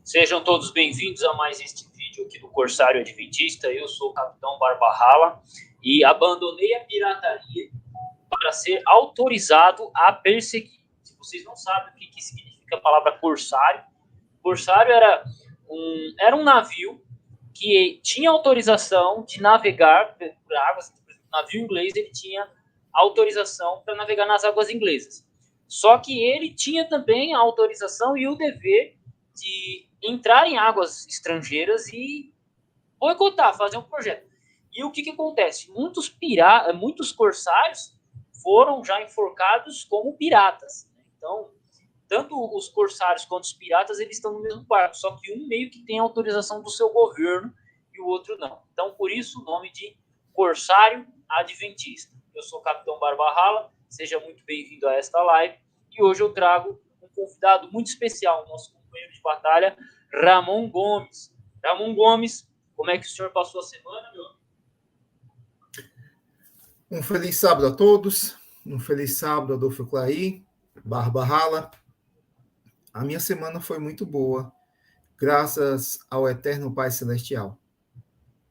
Sejam todos bem-vindos a mais este vídeo aqui do Corsário Adventista. Eu sou o Capitão Barbarhala e abandonei a pirataria para ser autorizado a perseguir. Se vocês não sabem o que significa a palavra corsário, corsário era um navio que tinha autorização de navegar por águas. O navio inglês ele tinha autorização para navegar nas águas inglesas. Só que ele tinha também a autorização e o dever de entrar em águas estrangeiras e boicotar, fazer um projeto. E o que acontece? Muitos corsários foram já enforcados como piratas. Então, tanto os corsários quanto os piratas, eles estão no mesmo barco, só que um meio que tem autorização do seu governo e o outro não. Então, por isso, o nome de Corsário Adventista. Eu sou o Capitão Barbarhala, seja muito bem-vindo a esta live, e hoje eu trago um convidado muito especial, nosso companheiro de batalha, Ramon Gomes. Ramon Gomes, como é que o senhor passou a semana, meu amigo? Um feliz sábado a todos, um feliz sábado, Adolfo Clay, Barbarhala. A minha semana foi muito boa, graças ao Eterno Pai Celestial.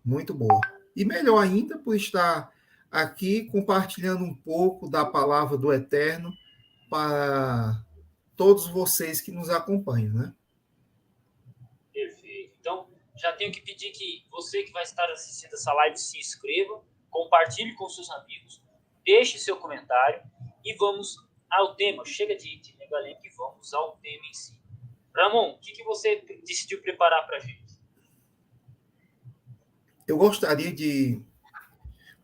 Muito boa. E melhor ainda por estar aqui compartilhando um pouco da palavra do Eterno para todos vocês que nos acompanham, né? Perfeito. Então, já tenho que pedir que você que vai estar assistindo essa live se inscreva, compartilhe com seus amigos, deixe seu comentário e vamos ao tema. Chega de negalenco e vamos ao tema em si. Ramon, o que você decidiu preparar para a gente? Eu gostaria de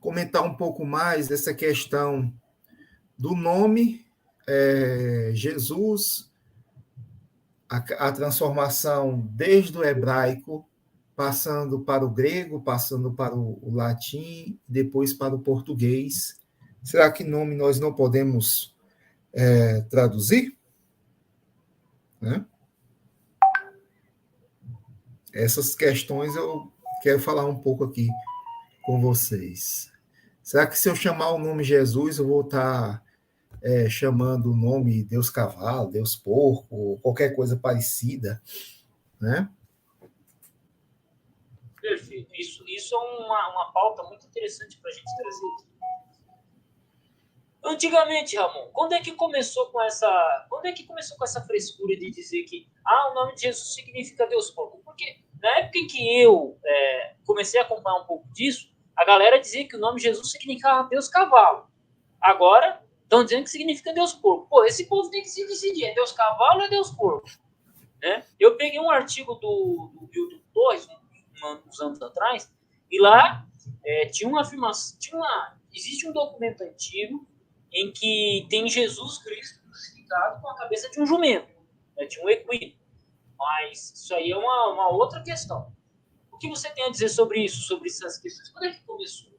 comentar um pouco mais dessa questão do nome Jesus, a transformação desde o hebraico, passando para o grego, passando para o latim, depois para o português. Será que nome nós não podemos traduzir? Né? Essas questões eu quero falar um pouco aqui com vocês. Será que se eu chamar o nome Jesus, eu vou estar chamando o nome Deus Cavalo, Deus Porco, qualquer coisa parecida, né? Perfeito. Isso é uma pauta muito interessante para a gente trazer. Antigamente, Ramon, quando é que começou com essa frescura de dizer que o nome de Jesus significa Deus Porco? Porque na época em que eu comecei a acompanhar um pouco disso, a galera dizia que o nome de Jesus significava Deus Cavalo. Agora estão dizendo que significa Deus Porco. Pô, esse povo tem que se decidir, é Deus Cavalo ou é Deus Porco? Né? Eu peguei um artigo do Milton Torres, uns anos atrás, e lá tinha uma afirmação, existe um documento antigo em que tem Jesus Cristo crucificado com a cabeça de um jumento, de um equino. Mas isso aí é uma outra questão. O que você tem a dizer sobre isso, sobre essas questões? Quando é que começou?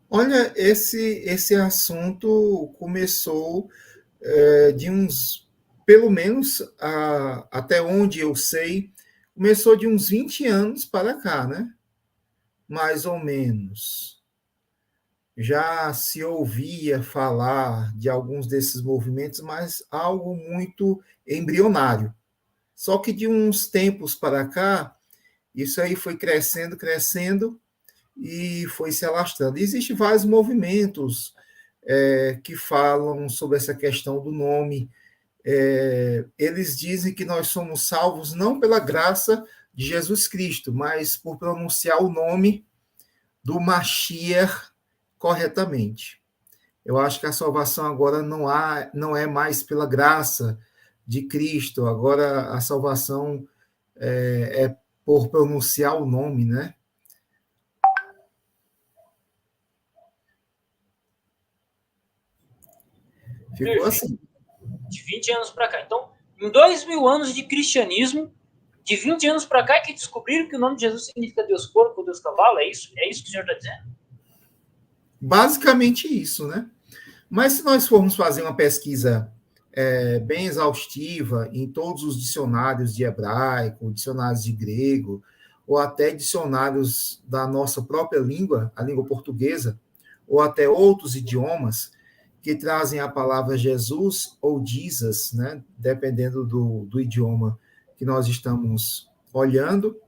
Olha, esse assunto começou de uns, pelo menos até onde eu sei, começou de uns 20 anos para cá, né? Mais ou menos. Já se ouvia falar de alguns desses movimentos, mas algo muito embrionário. Só que de uns tempos para cá, isso aí foi crescendo, crescendo, e foi se alastrando. Existem vários movimentos que falam sobre essa questão do nome. Eles dizem que nós somos salvos não pela graça de Jesus Cristo, mas por pronunciar o nome do Mashiach corretamente. Eu acho que a salvação agora não é mais pela graça de Cristo, agora a salvação é por pronunciar o nome, né? Ficou assim. De 20 anos para cá. Então, em 2000 anos de cristianismo, de 20 anos para cá é que descobriram que o nome de Jesus significa Deus Porco ou Deus Cavalo? É isso? É isso que o senhor está dizendo? Basicamente isso, né? Mas se nós formos fazer uma pesquisa bem exaustiva em todos os dicionários de hebraico, dicionários de grego, ou até dicionários da nossa própria língua, a língua portuguesa, ou até outros idiomas que trazem a palavra Jesus ou Jesus, né? Dependendo do idioma que nós estamos olhando,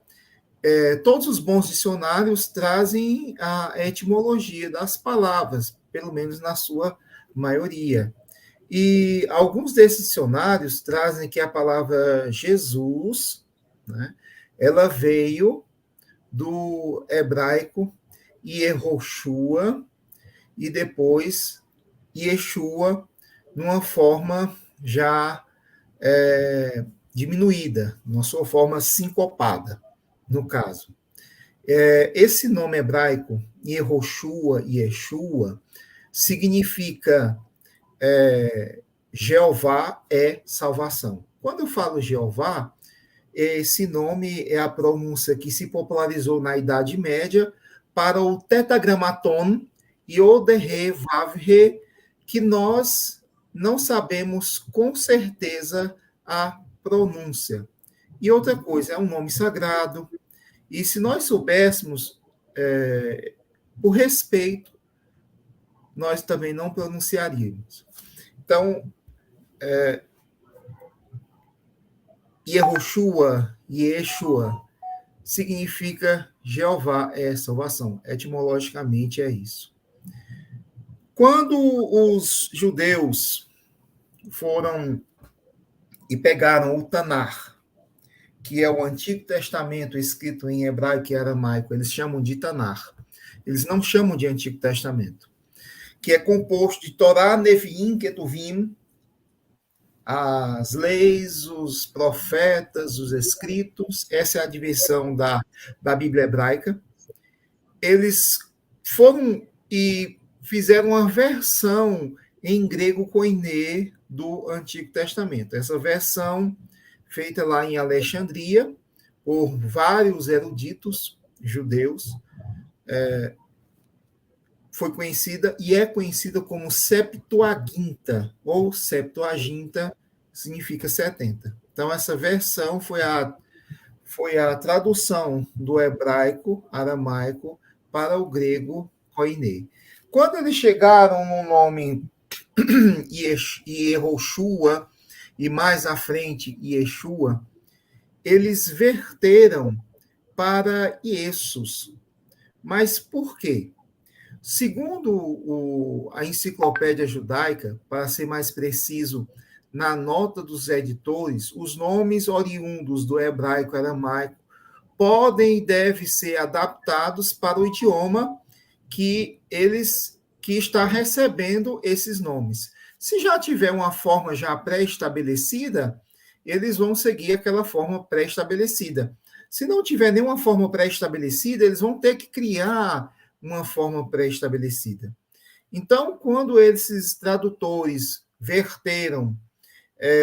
todos os bons dicionários trazem a etimologia das palavras, pelo menos na sua maioria. E alguns desses dicionários trazem que a palavra Jesus, né, ela veio do hebraico Yehoshua e depois Yeshua, numa forma já diminuída, numa sua forma sincopada, no caso. Esse nome hebraico, Yehoshua, Yeshua, significa Jeová é salvação. Quando eu falo Jeová, esse nome é a pronúncia que se popularizou na Idade Média para o tetragramaton Yod-He Vav-He, que nós não sabemos com certeza a pronúncia. E outra coisa, é um nome sagrado, e se nós soubéssemos, por respeito, nós também não pronunciaríamos. Então, Yehoshua, Yeshua, significa Jeová é salvação. Etimologicamente é isso. Quando os judeus foram e pegaram o Tanar, que é o Antigo Testamento escrito em hebraico e aramaico, eles chamam de Tanar. Eles não chamam de Antigo Testamento, que é composto de Torá, Neviim, Ketuvim, as leis, os profetas, os escritos. Essa é a divisão da Bíblia hebraica. Eles foram e fizeram uma versão em grego koiné do Antigo Testamento. Essa versão, feita lá em Alexandria, por vários eruditos judeus, foi conhecida e é conhecida como Septuaginta, ou Septuaginta significa 70. Então, essa versão foi a tradução do hebraico, aramaico, para o grego koiné. Quando eles chegaram no nome Yehoshua, e mais à frente Yeshua, eles verteram para Iesus. Mas por quê? Segundo a enciclopédia judaica, para ser mais preciso, na nota dos editores, os nomes oriundos do hebraico e aramaico podem e devem ser adaptados para o idioma que está recebendo esses nomes. Se já tiver uma forma já pré-estabelecida, eles vão seguir aquela forma pré-estabelecida. Se não tiver nenhuma forma pré-estabelecida, eles vão ter que criar uma forma pré-estabelecida. Então, quando esses tradutores verteram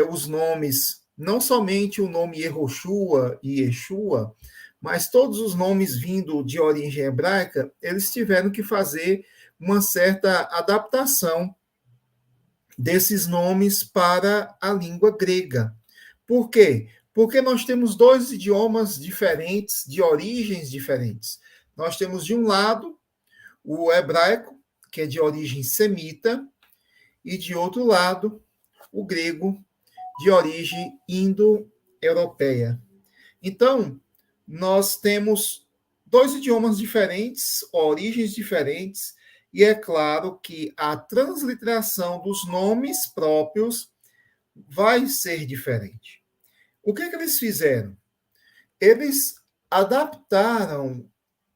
os nomes, não somente o nome Yehoshua e Yeshua, mas todos os nomes vindo de origem hebraica, eles tiveram que fazer uma certa adaptação desses nomes para a língua grega. Por quê? Porque nós temos dois idiomas diferentes, de origens diferentes. Nós temos, de um lado, o hebraico, que é de origem semita, e, de outro lado, o grego, de origem indo-europeia. Então, nós temos dois idiomas diferentes, origens diferentes, e é claro que a transliteração dos nomes próprios vai ser diferente. O que eles fizeram? Eles adaptaram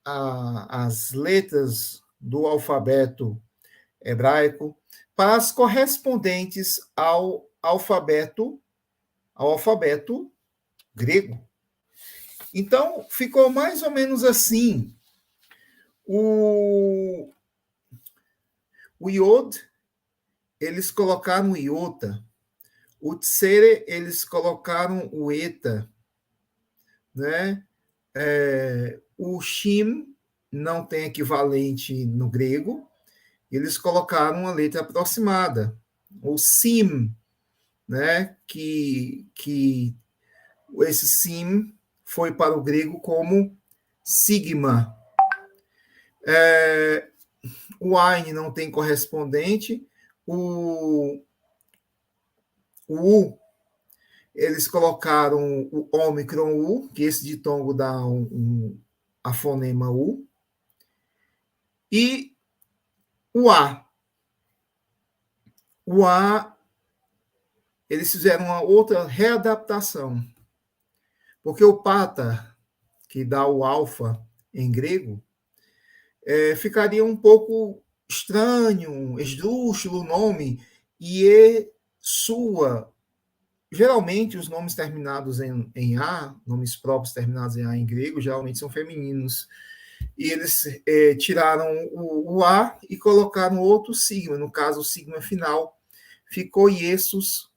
as letras do alfabeto hebraico para as correspondentes ao alfabeto grego. Então, ficou mais ou menos assim. O Yod, eles colocaram o Iota. O Tsere, eles colocaram o Eta. Né? O Shim não tem equivalente no grego. Eles colocaram uma letra aproximada. O Sim, né? que esse Sim foi para o grego como sigma. O Ain não tem correspondente. O U, Eles colocaram o ômicron U, que esse ditongo dá a fonema U, e o A. O A, eles fizeram uma outra readaptação, porque o pata, que dá o alfa em grego, ficaria um pouco estranho, esdrúxulo o nome, e sua. Geralmente, os nomes terminados em A, nomes próprios terminados em A em grego, geralmente são femininos. E eles tiraram o A e colocaram outro sigma, no caso, o sigma final. Ficou Iesus,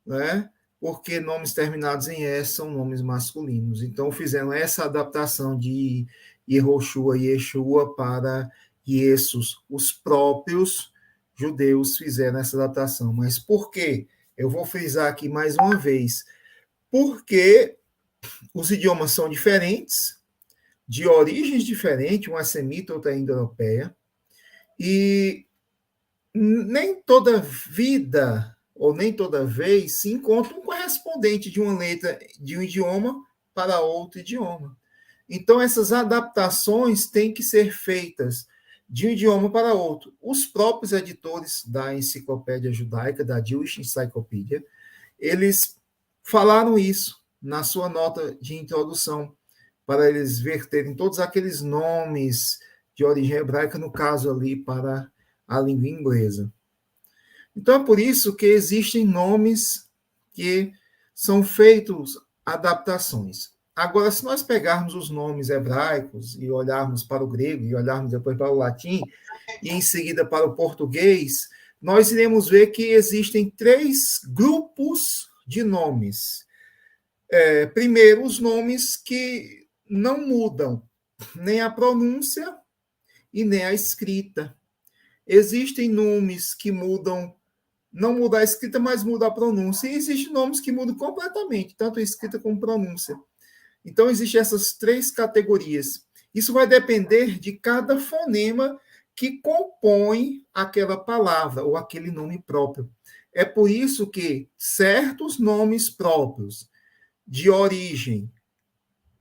né? Porque nomes terminados em S são nomes masculinos. Então, fizeram essa adaptação de Yehoshua e Yeshua para Iesus. Os próprios judeus fizeram essa adaptação. Mas por quê? Eu vou frisar aqui mais uma vez. Porque os idiomas são diferentes, de origens diferentes, uma semita, outra indo-europeia, e nem toda vida ou nem toda vez se encontra um correspondente de uma letra de um idioma para outro idioma. Então, essas adaptações têm que ser feitas de um idioma para outro. Os próprios editores da Enciclopédia Judaica, da Jewish Encyclopedia, eles falaram isso na sua nota de introdução, para eles verterem todos aqueles nomes de origem hebraica, no caso ali, para a língua inglesa. Então, é por isso que existem nomes que são feitos adaptações. Agora, se nós pegarmos os nomes hebraicos e olharmos para o grego, e olharmos depois para o latim, e em seguida para o português, nós iremos ver que existem 3 grupos de nomes. Primeiro, os nomes que não mudam nem a pronúncia e nem a escrita. Existem nomes que mudam, não muda a escrita, mas muda a pronúncia. E existem nomes que mudam completamente, tanto a escrita como a pronúncia. Então, existem essas 3 categorias. Isso vai depender de cada fonema que compõe aquela palavra ou aquele nome próprio. É por isso que certos nomes próprios de origem,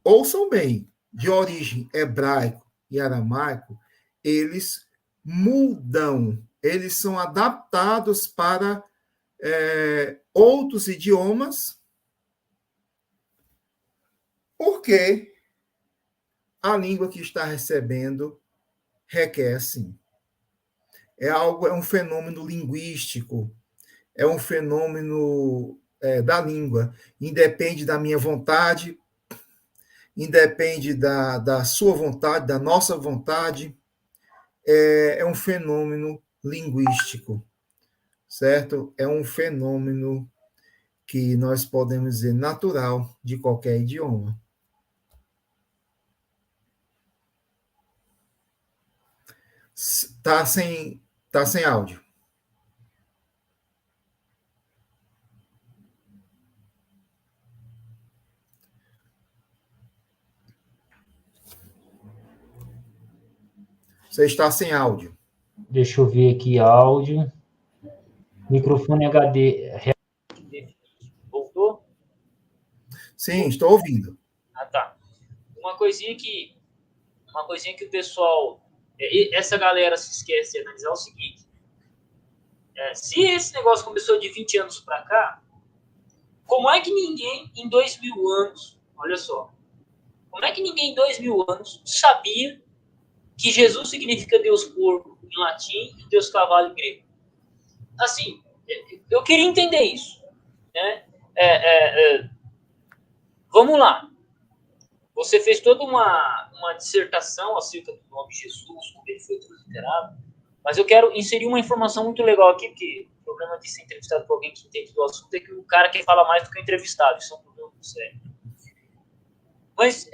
ouçam bem, de origem hebraico e aramaico, eles mudam, eles são adaptados para outros idiomas, porque a língua que está recebendo requer assim. É um fenômeno linguístico, é um fenômeno da língua. Independe da minha vontade, independe da sua vontade, da nossa vontade, é um fenômeno linguístico, certo? É um fenômeno que nós podemos dizer natural de qualquer idioma. Tá sem áudio. Você está sem áudio. Deixa eu ver aqui, áudio. Microfone HD. Voltou? Sim, estou ouvindo. Ah, tá. Uma coisinha que o pessoal... Essa galera se esquece de analisar o seguinte. Se esse negócio começou de 20 anos para cá, como é que ninguém em 2000 anos... Olha só. Como é que ninguém em 2000 anos sabia que Jesus significa Deus porco em latim e Deus cavalo em grego? Assim, eu queria entender isso. Né? Vamos lá. Você fez toda uma dissertação acerca do nome Jesus, como ele foi transliterado, mas eu quero inserir uma informação muito legal aqui, porque o problema de ser entrevistado por alguém que entende do assunto é que o cara quer falar mais do que o entrevistado. Isso é um problema muito sério. Mas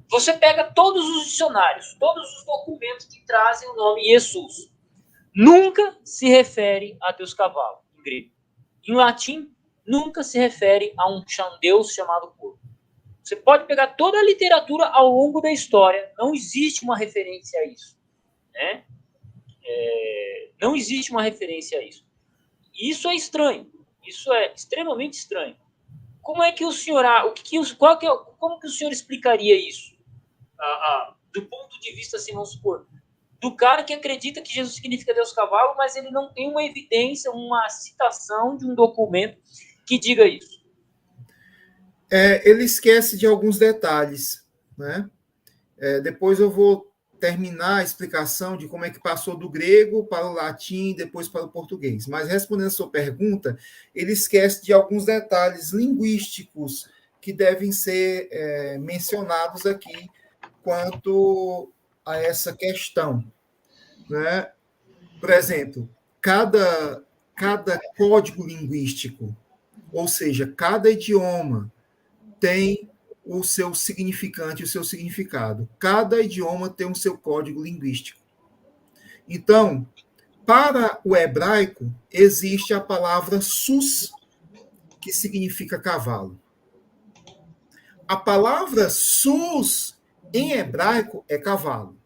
você pega todos os dicionários, todos os documentos que trazem o nome Jesus. Nunca se refere a Deus cavalo, em grego. Em latim, nunca se refere a um Deus chamado porco. Você pode pegar toda a literatura ao longo da história, não existe uma referência a isso. Né? Não existe uma referência a isso. E isso é estranho. Isso é extremamente estranho. Como é que o senhor, como que o senhor explicaria isso? Do ponto de vista, assim, vamos supor, do cara que acredita que Jesus significa Deus cavalo, mas ele não tem uma evidência, uma citação de um documento que diga isso. Ele esquece de alguns detalhes, né? Depois eu vou terminar a explicação de como é que passou do grego para o latim e depois para o português. Mas respondendo a sua pergunta, ele esquece de alguns detalhes linguísticos que devem ser mencionados aqui quanto a essa questão, né? Por exemplo, cada código linguístico, ou seja, cada idioma tem o seu significante, o seu significado. Cada idioma tem o seu código linguístico. Então, para o hebraico, existe a palavra sus, que significa cavalo. A palavra sus, em hebraico, é cavalo.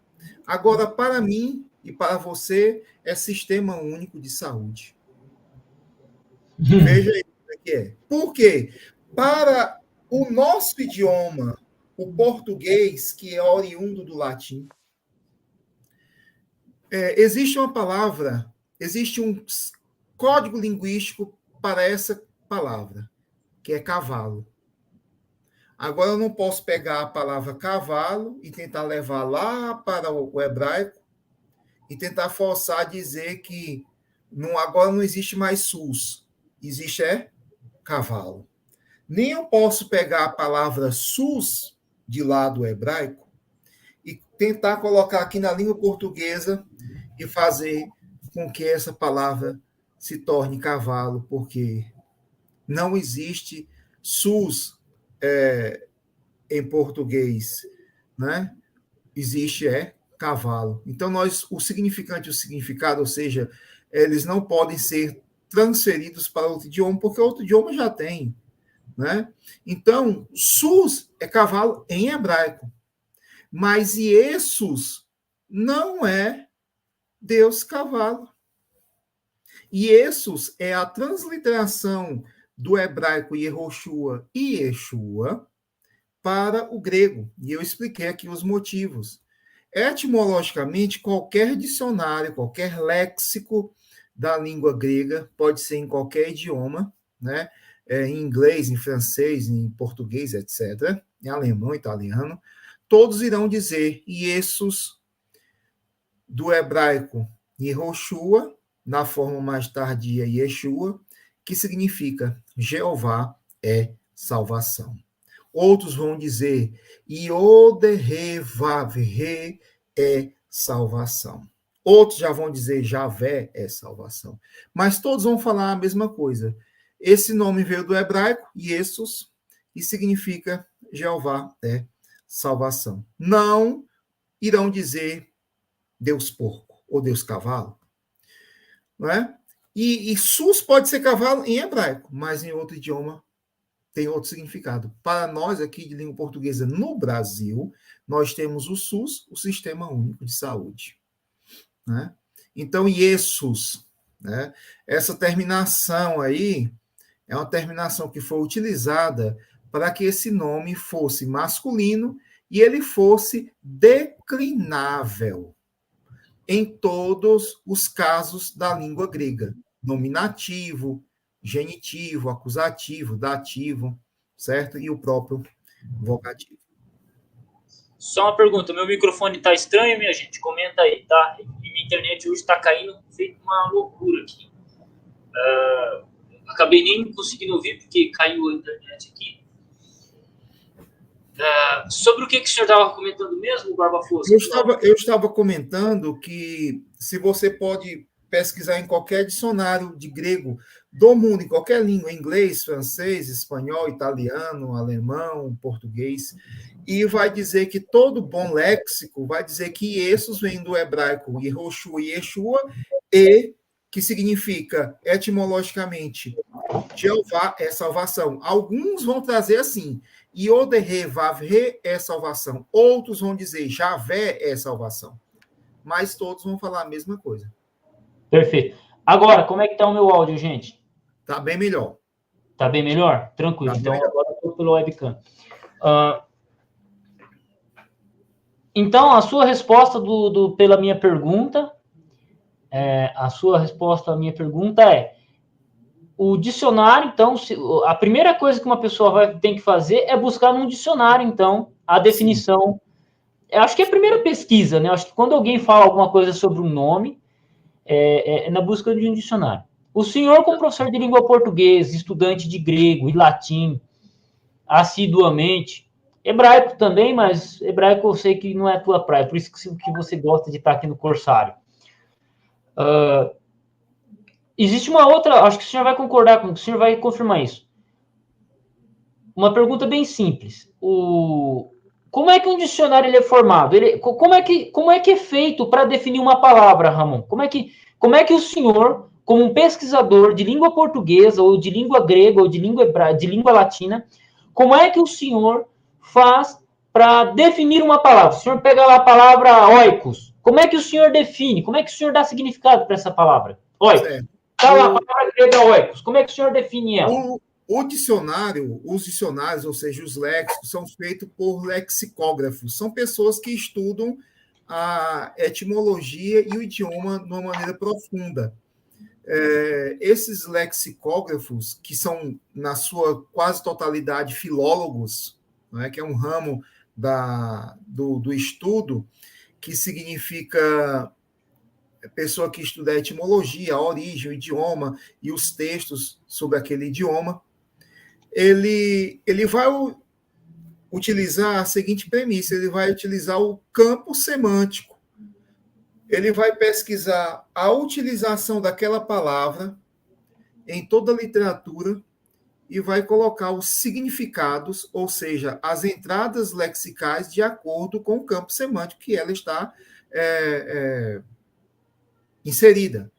Agora, para mim e para você, é Sistema Único de Saúde. Veja aí o que é. Por quê? Para o nosso idioma, o português, que é oriundo do latim, existe uma palavra, existe um código linguístico para essa palavra, que é cavalo. Agora, eu não posso pegar a palavra cavalo e tentar levar lá para o hebraico e tentar forçar a dizer que agora não existe mais sus, existe cavalo. Nem eu posso pegar a palavra sus de lá do hebraico e tentar colocar aqui na língua portuguesa e fazer com que essa palavra se torne cavalo, porque não existe sus em português, né? Existe cavalo. Então, o significante e o significado, ou seja, eles não podem ser transferidos para outro idioma, porque outro idioma já tem. Né? Então, sus é cavalo em hebraico, mas Iesus não é Deus cavalo. Iesus é a transliteração do hebraico Yehoshua e Yeshua para o grego, e eu expliquei aqui os motivos. Etimologicamente, qualquer dicionário, qualquer léxico da língua grega, pode ser em qualquer idioma, né? Em inglês, em francês, em português, etc., em alemão, italiano, todos irão dizer Iesus, do hebraico Yehoshua, na forma mais tardia Yeshua, que significa Jeová é salvação. Outros vão dizer Iodehevavhe é salvação. Outros já vão dizer Javé é salvação. Mas todos vão falar a mesma coisa. Esse nome veio do hebraico, Iesus, e significa Jeová é salvação. Não irão dizer Deus porco ou Deus cavalo. Não é? E sus pode ser cavalo em hebraico, mas em outro idioma tem outro significado. Para nós aqui de língua portuguesa no Brasil, nós temos o SUS, o Sistema Único de Saúde. Né? Então, Iesus, né? Essa terminação aí é uma terminação que foi utilizada para que esse nome fosse masculino e ele fosse declinável em todos os casos da língua grega. Nominativo, genitivo, acusativo, dativo, certo? E o próprio vocativo. Só uma pergunta, meu microfone tá estranho, minha gente? Comenta aí, tá? E minha internet hoje tá caindo, feito uma loucura aqui. Acabei nem conseguindo ouvir, porque caiu a internet aqui. Sobre o que o senhor estava comentando mesmo, Barba Fosca? Eu estava comentando que se você pode pesquisar em qualquer dicionário de grego do mundo, em qualquer língua, inglês, francês, espanhol, italiano, alemão, português, e vai dizer que todo bom léxico vai dizer que Iesus vem do hebraico Yehoshua e Yeshua, e que significa, etimologicamente, Jeová é salvação. Alguns vão trazer assim, Iodehevavhe é salvação. Outros vão dizer Javé é salvação. Mas todos vão falar a mesma coisa. Perfeito. Agora, como é que tá o meu áudio, gente? Tá bem melhor. Tá bem melhor? Tranquilo. Tá bem Então, melhor. agora eu estou pelo webcam. Então, a sua resposta pela minha pergunta, a sua resposta à minha pergunta é: o dicionário, então, a primeira coisa que uma pessoa tem que fazer é buscar num dicionário, então, a definição. Eu acho que é a primeira pesquisa, né? Eu acho que quando alguém fala alguma coisa sobre um nome, é na busca de um dicionário. O senhor, como professor de língua portuguesa, estudante de grego e latim, assiduamente, hebraico também, mas hebraico eu sei que não é a tua praia, por isso que você gosta de estar aqui no Corsário. Existe uma outra, acho que o senhor vai concordar comigo, o senhor vai confirmar isso. Uma pergunta bem simples. Como é que um dicionário ele é formado? Como é que é feito para definir uma palavra, Ramon? Como é que o senhor, como um pesquisador de língua portuguesa, ou de língua grega, ou de língua hebraica, de língua latina, como é que o senhor faz para definir uma palavra? O senhor pega lá a palavra oikos. Como é que o senhor define? Como é que o senhor dá significado para essa palavra? Oikos. Tá lá a palavra grega oikos. Como é que o senhor define ela? O dicionário, os dicionários, ou seja, os léxicos, são feitos por lexicógrafos. São pessoas que estudam a etimologia e o idioma de uma maneira profunda. Esses lexicógrafos, que são, na sua quase totalidade, filólogos, né, que é um ramo do estudo, que significa pessoa que estuda a etimologia, a origem, o idioma e os textos sobre aquele idioma, ele vai utilizar a seguinte premissa: ele vai utilizar o campo semântico. Ele vai pesquisar a utilização daquela palavra em toda a literatura e vai colocar os significados, ou seja, as entradas lexicais de acordo com o campo semântico que ela está inserida.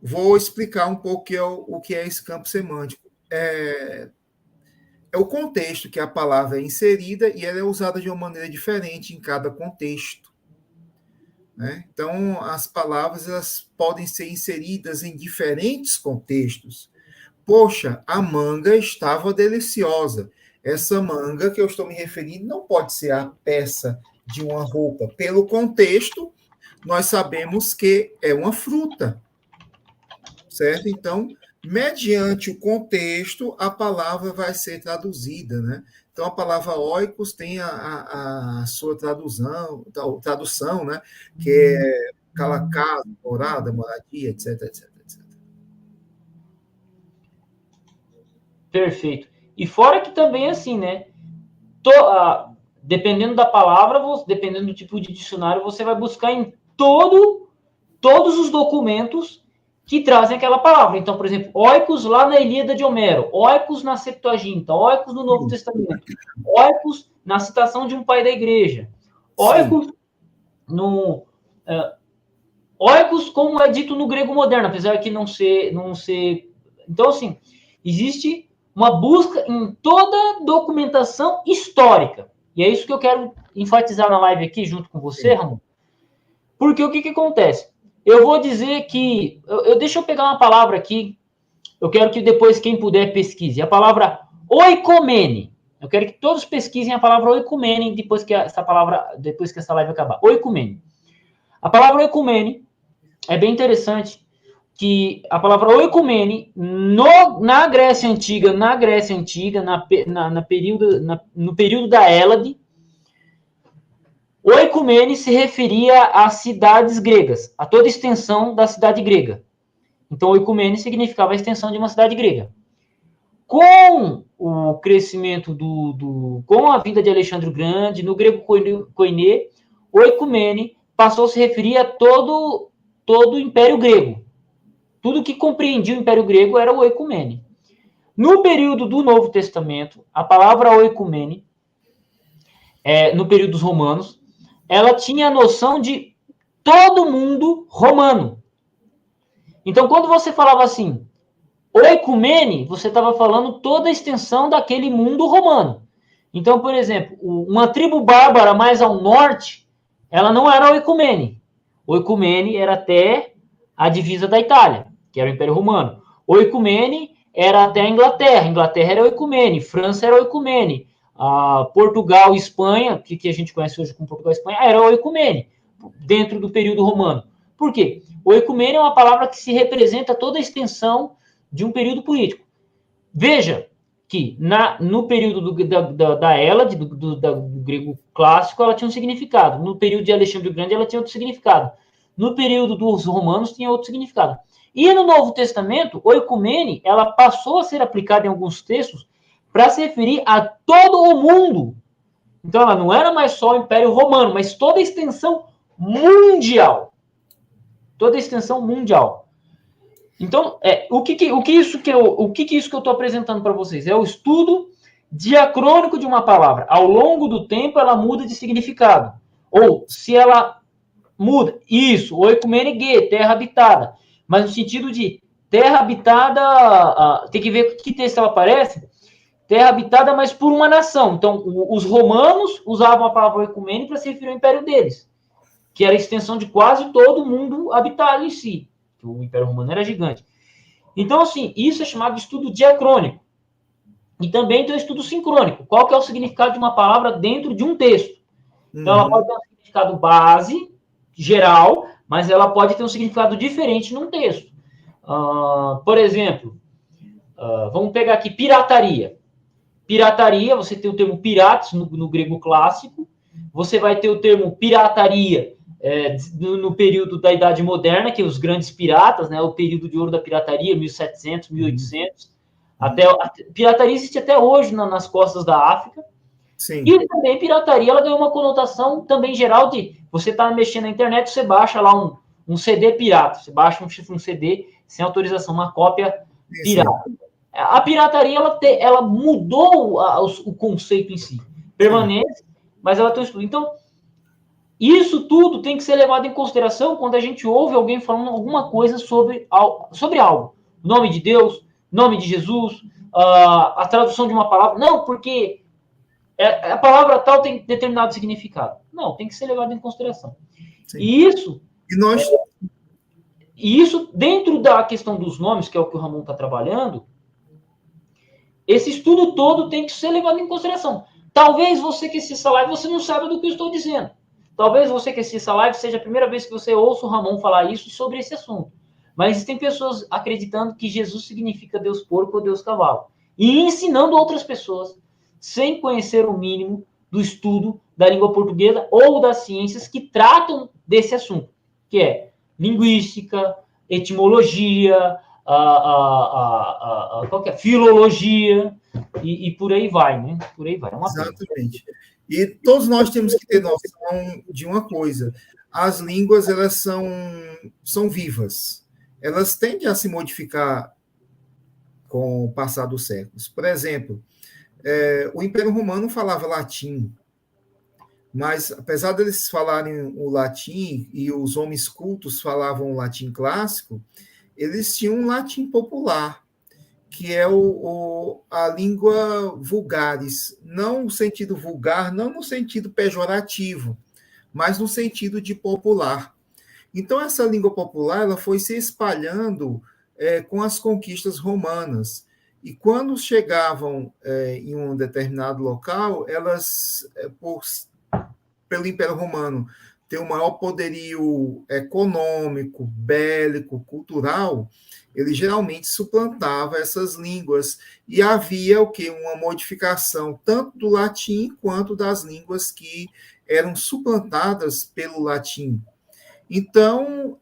Vou explicar um pouco o que é esse campo semântico. É o contexto que a palavra é inserida e ela é usada de uma maneira diferente em cada contexto. Né? Então, as palavras elas podem ser inseridas em diferentes contextos. Poxa, a manga estava deliciosa. Essa manga que eu estou me referindo não pode ser a peça de uma roupa. Pelo contexto, nós sabemos que é uma fruta. Certo? Então, mediante o contexto, a palavra vai ser traduzida, né? Então, a palavra oikos tem a sua tradução, né? Que é casa, morada, moradia, etc, etc, etc. Perfeito. E fora que também, assim, né? Dependendo da palavra, dependendo do tipo de dicionário, você vai buscar em todos os documentos que trazem aquela palavra. Então, por exemplo, oikos lá na Ilíada de Homero, oikos na Septuaginta, oikos no Novo Testamento, oikos na citação de um pai da igreja, oikos oikos como é dito no grego moderno, apesar que não ser... Então, assim, existe uma busca em toda documentação histórica. E é isso que eu quero enfatizar na live aqui, junto com você, Ramon. Porque o que acontece? Eu vou dizer que... Deixa eu pegar uma palavra aqui. Eu quero que depois, quem puder, pesquise. A palavra oikomene. Eu quero que todos pesquisem a palavra oikomene depois que essa live acabar. Oikomene. A palavra oikomene é bem interessante que a palavra oikomene na Grécia Antiga, no período da Hélade, oikomene se referia às cidades gregas, a toda a extensão da cidade grega. Então, oikomene significava a extensão de uma cidade grega. Com o crescimento com a vinda de Alexandre o Grande, no grego koiné, oikomene passou a se referir a todo o Império Grego. Tudo que compreendia o Império Grego era o oikomene. No período do Novo Testamento, a palavra oikomene, no período dos romanos, ela tinha a noção de todo mundo romano. Então, quando você falava assim, oikomene, você estava falando toda a extensão daquele mundo romano. Então, por exemplo, uma tribo bárbara mais ao norte, ela não era oikomene. Oikomene era até a divisa da Itália, que era o Império Romano. Oikomene era até a Inglaterra. Inglaterra era oicumene, França era oicumene, Portugal e Espanha, que a gente conhece hoje como Portugal e Espanha, era oicumene, dentro do período romano. Por quê? O ecumene é uma palavra que se representa toda a extensão de um período político. Veja que no período da Hélade, do grego clássico, ela tinha um significado. No período de Alexandre o Grande, ela tinha outro significado. No período dos romanos, tinha outro significado. E no Novo Testamento, o ecumene, ela passou a ser aplicada em alguns textos para se referir a todo o mundo. Então, ela não era mais só o Império Romano, mas toda a extensão mundial. Toda a extensão mundial. Então, o que isso que eu estou apresentando para vocês? É o estudo diacrônico de uma palavra. Ao longo do tempo, ela muda de significado. Ou, se ela muda, isso, oikomenegê, terra habitada. Mas no sentido de terra habitada, tem que ver que texto ela aparece. Terra habitada, mas por uma nação. Então, os romanos usavam a palavra oicumene para se referir ao império deles, que era a extensão de quase todo o mundo habitado em si. O Império Romano era gigante. Então, assim, isso é chamado de estudo diacrônico. E também tem o estudo sincrônico. Qual que é o significado de uma palavra dentro de um texto? Então, ela pode ter um significado base, geral, mas ela pode ter um significado diferente num texto. Por exemplo, vamos pegar aqui pirataria. Pirataria, você tem o termo pirates no grego clássico, você vai ter o termo pirataria no período da Idade Moderna, que os grandes piratas, né, o período de ouro da pirataria, 1700, 1800, pirataria existe até hoje nas costas da África. Sim. E também pirataria, ela ganhou uma conotação também geral de você está mexendo na internet, você baixa lá um CD pirata, você baixa um CD sem autorização, uma cópia pirata. Sim. A pirataria, ela mudou o conceito em si. Permanece, mas ela tem um estudo. Então, isso tudo tem que ser levado em consideração quando a gente ouve alguém falando alguma coisa sobre algo. Nome de Deus, nome de Jesus, a tradução de uma palavra. Não, porque a palavra tal tem determinado significado. Não, tem que ser levado em consideração. Sim. E isso, dentro da questão dos nomes, que é o que o Ramon está trabalhando, esse estudo todo tem que ser levado em consideração. Talvez você que assista a live, você não saiba do que eu estou dizendo. Talvez você que assista a live seja a primeira vez que você ouça o Ramon falar isso sobre esse assunto. Mas existem pessoas acreditando que Jesus significa Deus porco ou Deus cavalo. E ensinando outras pessoas, sem conhecer o mínimo do estudo da língua portuguesa ou das ciências que tratam desse assunto, que é linguística, etimologia, filologia e por aí vai, né? Por aí vai. Exatamente. E todos nós temos que ter noção de uma coisa: as línguas, elas são vivas. Elas tendem a se modificar com o passar dos séculos. Por exemplo, o Império Romano falava latim, mas apesar deles falarem o latim e os homens cultos falavam o latim clássico, eles tinham um latim popular, que é a língua vulgaris, não no sentido vulgar, não no sentido pejorativo, mas no sentido de popular. Então, essa língua popular ela foi se espalhando com as conquistas romanas. E quando chegavam em um determinado local, elas, pelo Império Romano, ter um maior poderio econômico, bélico, cultural, ele geralmente suplantava essas línguas. E havia o quê? Uma modificação tanto do latim quanto das línguas que eram suplantadas pelo latim. Então,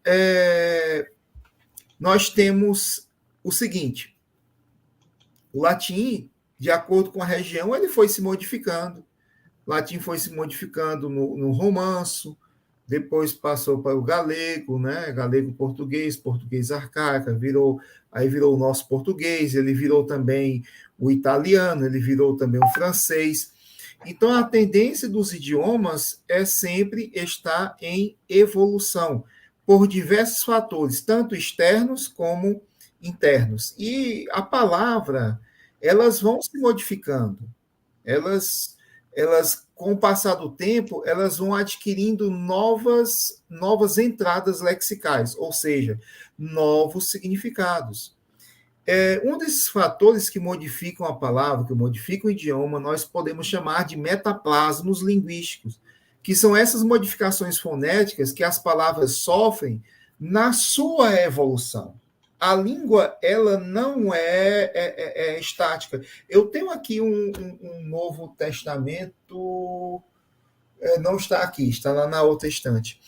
nós temos o seguinte: o latim, de acordo com a região, ele foi se modificando. O latim foi se modificando no romanço, depois passou para o galego, né? Galego-português, português arcaico, virou o nosso português, ele virou também o italiano, ele virou também o francês. Então, a tendência dos idiomas é sempre estar em evolução, por diversos fatores, tanto externos como internos. E a palavra, elas vão se modificando. Elas, com o passar do tempo, elas vão adquirindo novas entradas lexicais, ou seja, novos significados. Um desses fatores que modificam a palavra, que modificam o idioma, nós podemos chamar de metaplasmos linguísticos, que são essas modificações fonéticas que as palavras sofrem na sua evolução. A língua, ela não é estática. Eu tenho aqui um Novo Testamento, não está aqui, está lá na outra estante,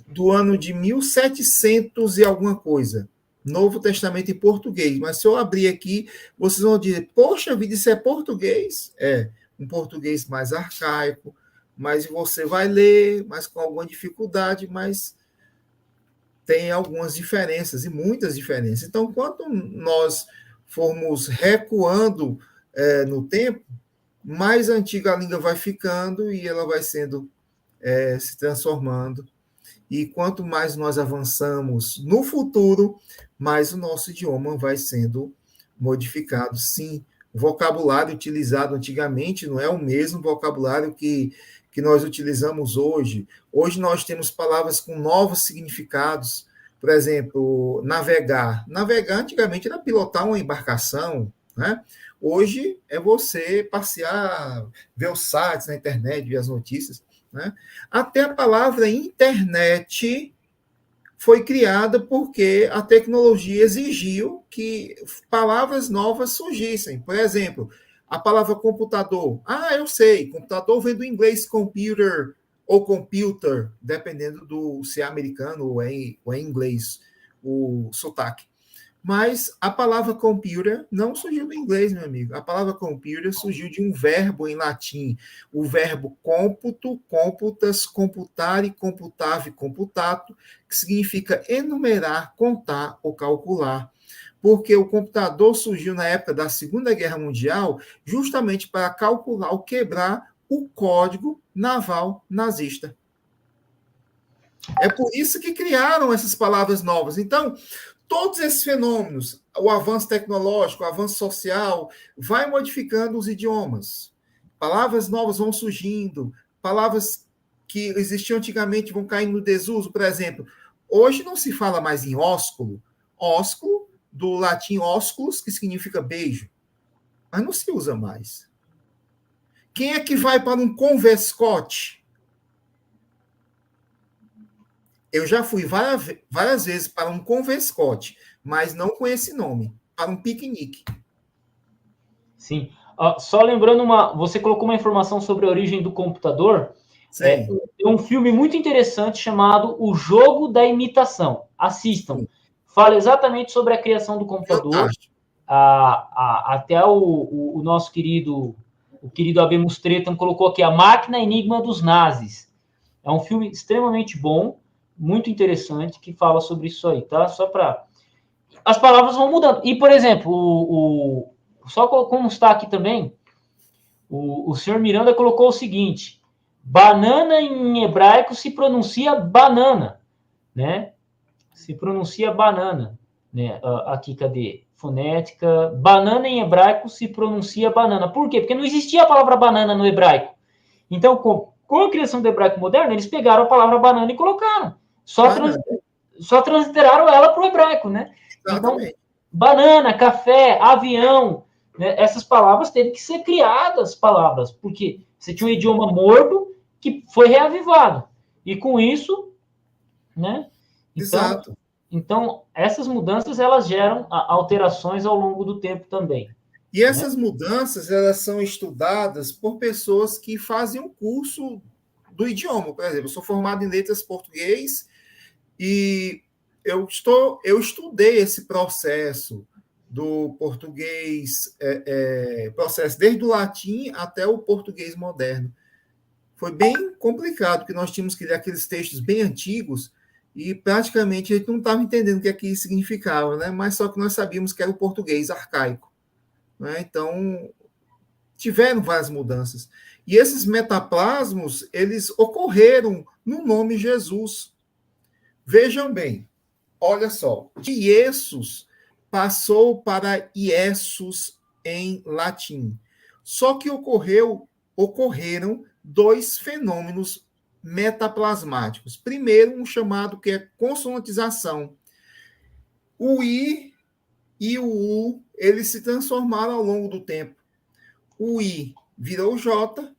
do ano de 1700 e alguma coisa. Novo Testamento em português. Mas se eu abrir aqui, vocês vão dizer, poxa vida, isso é português? É, um português mais arcaico, mas você vai ler, mas com alguma dificuldade, mas tem algumas diferenças, e muitas diferenças. Então, quanto nós formos recuando no tempo, mais antiga a língua vai ficando e ela vai sendo, se transformando. E quanto mais nós avançamos no futuro, mais o nosso idioma vai sendo modificado. Sim, o vocabulário utilizado antigamente não é o mesmo vocabulário que nós utilizamos hoje. Hoje nós temos palavras com novos significados. Por exemplo, navegar. Navegar antigamente era pilotar uma embarcação, né? Hoje é você passear, ver os sites na internet, ver as notícias. Né? Até a palavra internet foi criada porque a tecnologia exigiu que palavras novas surgissem. Por exemplo, a palavra computador. Eu sei, computador vem do inglês computer ou computer, dependendo do se é americano ou é inglês, o sotaque. Mas a palavra computer não surgiu do inglês, meu amigo. A palavra computer surgiu de um verbo em latim. O verbo cômputo, cômputas, computare, computave, computato, que significa enumerar, contar ou calcular. Porque o computador surgiu na época da Segunda Guerra Mundial justamente para calcular ou quebrar o código naval nazista. É por isso que criaram essas palavras novas. Então, todos esses fenômenos, o avanço tecnológico, o avanço social, vai modificando os idiomas. Palavras novas vão surgindo, palavras que existiam antigamente vão caindo no desuso. Por exemplo, hoje não se fala mais em ósculo. Ósculo, do latim ósculos, que significa beijo. Mas não se usa mais. Quem é que vai para um converscote? Eu já fui várias vezes para um converscote, mas não com esse nome, para um piquenique. Sim. Só lembrando, você colocou uma informação sobre a origem do computador. É um filme muito interessante chamado O Jogo da Imitação. Assistam. Sim. Fala exatamente sobre a criação do computador. Até o nosso querido AB Mustretan colocou aqui A Máquina Enigma dos Nazis. É um filme extremamente bom, muito interessante, que fala sobre isso aí, tá? Só para... As palavras vão mudando. E, por exemplo, só como está aqui também, o senhor Miranda colocou o seguinte: banana em hebraico se pronuncia banana, né? Se pronuncia banana, né? Aqui, cadê? Fonética. Banana em hebraico se pronuncia banana. Por quê? Porque não existia a palavra banana no hebraico. Então, com a criação do hebraico moderno, eles pegaram a palavra banana e colocaram. Só transliteraram ela para o hebraico, né? Exatamente. Então, banana, café, avião, né? Essas palavras teve que ser criadas, palavras, porque você tinha um idioma morto que foi reavivado. E com isso, né? Exato. Então, essas mudanças, elas geram alterações ao longo do tempo também. E essas mudanças, elas são estudadas por pessoas que fazem um curso do idioma. Por exemplo, eu sou formado em letras português e eu estudei esse processo do português, processo desde o latim até o português moderno. Foi bem complicado, porque nós tínhamos que ler aqueles textos bem antigos e praticamente a gente não estava entendendo o que aquilo significava, né? Mas só que nós sabíamos que era o português arcaico. Né? Então, tiveram várias mudanças. E esses metaplasmos, eles ocorreram no nome Jesus. Vejam bem, olha só, de Iesus passou para Iesus em latim. Só que ocorreram dois fenômenos metaplasmáticos. Primeiro, um chamado que é consonantização. O I e o U, eles se transformaram ao longo do tempo. O I virou J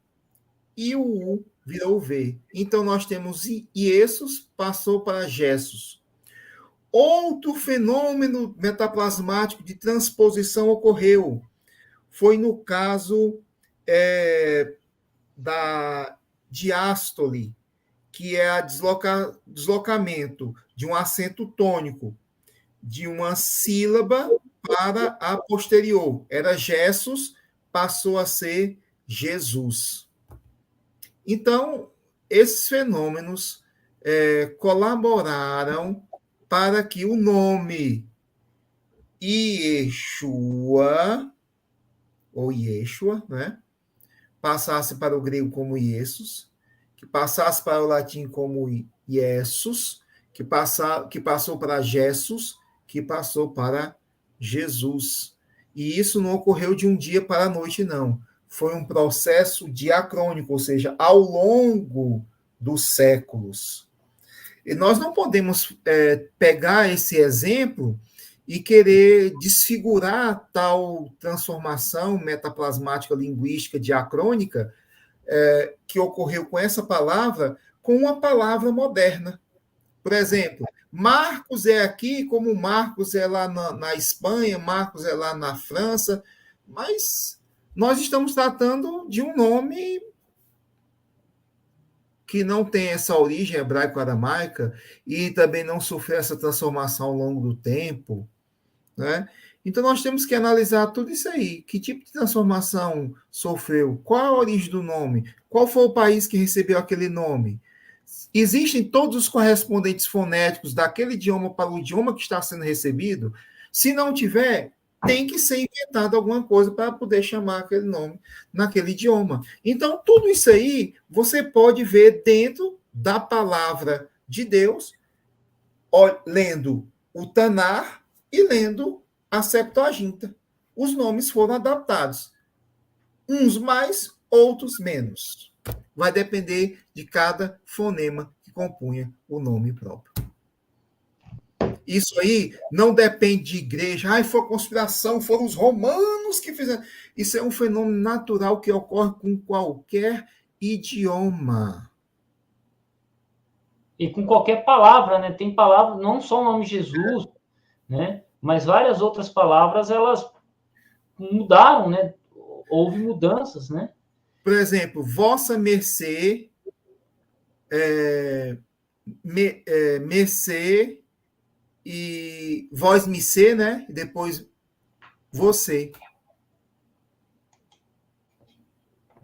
e o U virou V. Então, nós temos Iesus, passou para Gessus. Outro fenômeno metaplasmático de transposição ocorreu. Foi no caso da diástole, que é a deslocamento de um acento tônico de uma sílaba para a posterior. Era Gessus, passou a ser Jesus. Então, esses fenômenos colaboraram para que o nome Yeshua, ou Yeshua, né, passasse para o grego como Iesus, que passasse para o latim como Iesus, que passou para Jesus, que passou para Jesus. E isso não ocorreu de um dia para a noite, não. Foi um processo diacrônico, ou seja, ao longo dos séculos. E nós não podemos pegar esse exemplo e querer desfigurar tal transformação metaplasmática linguística diacrônica que ocorreu com essa palavra com uma palavra moderna. Por exemplo, Marcos é aqui, como Marcos é lá na Espanha, Marcos é lá na França, mas nós estamos tratando de um nome que não tem essa origem hebraico-aramaica e também não sofreu essa transformação ao longo do tempo, né? Então, nós temos que analisar tudo isso aí. Que tipo de transformação sofreu? Qual a origem do nome? Qual foi o país que recebeu aquele nome? Existem todos os correspondentes fonéticos daquele idioma para o idioma que está sendo recebido? Se não tiver, tem que ser inventado alguma coisa para poder chamar aquele nome naquele idioma. Então, tudo isso aí você pode ver dentro da palavra de Deus, lendo o Tanar e lendo a Septuaginta. Os nomes foram adaptados. Uns mais, outros menos. Vai depender de cada fonema que compunha o nome próprio. Isso aí não depende de igreja. Ai, foi conspiração, foram os romanos que fizeram. Isso é um fenômeno natural que ocorre com qualquer idioma. E com qualquer palavra, né? Tem palavras, não só o nome Jesus, né? Mas várias outras palavras, elas mudaram, né? Houve mudanças, né? Por exemplo, vossa mercê, mercê e vós me ser, né? E depois você.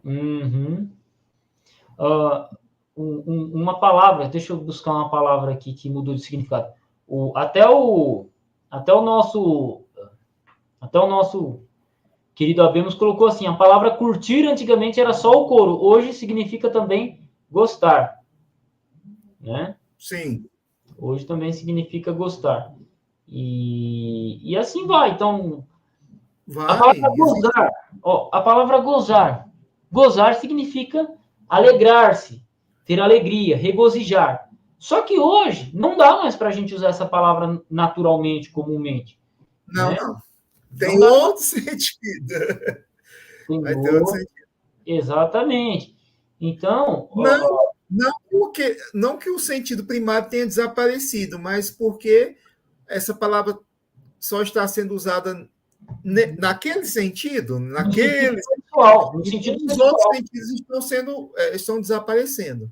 Uhum. Uma palavra, deixa eu buscar uma palavra aqui que mudou de significado. Até o nosso querido Abemos colocou assim, a palavra curtir antigamente era só o couro, hoje significa também gostar, né? Sim. Hoje também significa gostar. E assim vai. Então, a palavra gozar, a palavra gozar significa alegrar-se, ter alegria, regozijar. Só que hoje não dá mais para a gente usar essa palavra naturalmente, comumente. Não, né? não. Tem outro sentido. Vai ter outro sentido. Exatamente. Então. Não que o sentido primário tenha desaparecido, mas porque essa palavra só está sendo usada naquele sentido, naquele sentido no sentido os outros sentidos estão desaparecendo.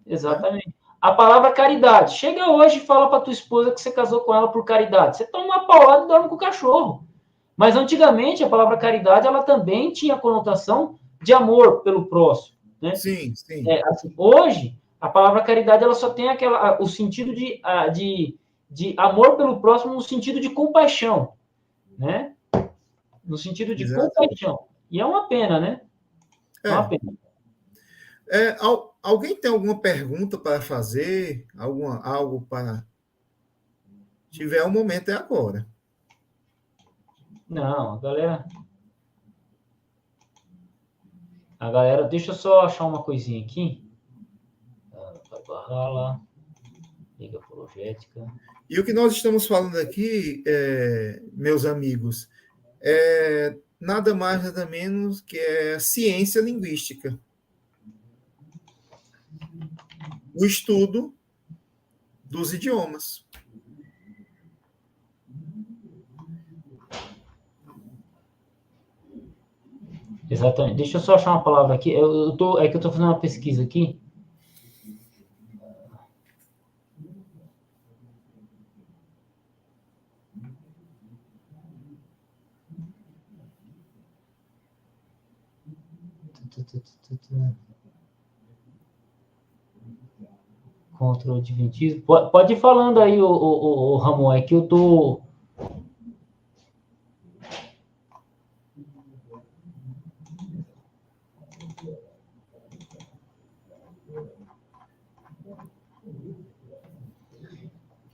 Exatamente. Né? A palavra caridade. Chega hoje e fala para tua esposa que você casou com ela por caridade. Você toma uma paulada e dorme com o cachorro. Mas antigamente a palavra caridade ela também tinha a conotação de amor pelo próximo. Né? Sim, sim. Assim, hoje a palavra caridade ela só tem o sentido de amor pelo próximo no sentido de compaixão, né? No sentido de compaixão. E é uma pena, né? É uma pena. Alguém tem alguma pergunta para fazer? Algo para... Se tiver um momento, é agora. Não, a galera, deixa eu só achar uma coisinha aqui. Vai barrar lá. Liga apologética. E o que nós estamos falando aqui, meus amigos, é nada mais, nada menos que é ciência linguística. O estudo dos idiomas. Exatamente. Deixa eu só achar uma palavra aqui. É que eu estou fazendo uma pesquisa aqui. Contra o adventismo. Pode ir falando aí, o Ramon, é que eu tô.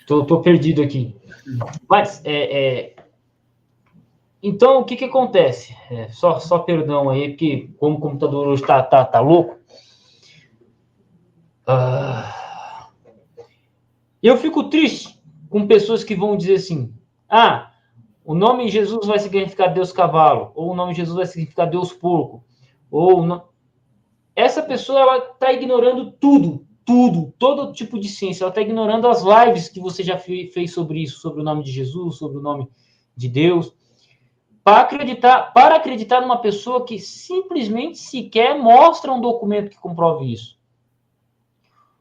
Tô perdido aqui. Mas, então, o que acontece? Só perdão aí, porque como o computador hoje tá louco. Eu fico triste com pessoas que vão dizer assim, o nome Jesus vai significar Deus cavalo, ou o nome Jesus vai significar Deus porco, essa pessoa, ela está ignorando tudo, todo tipo de ciência, ela está ignorando as lives que você já fez sobre isso, sobre o nome de Jesus, sobre o nome de Deus, para acreditar numa pessoa que simplesmente sequer mostra um documento que comprove isso.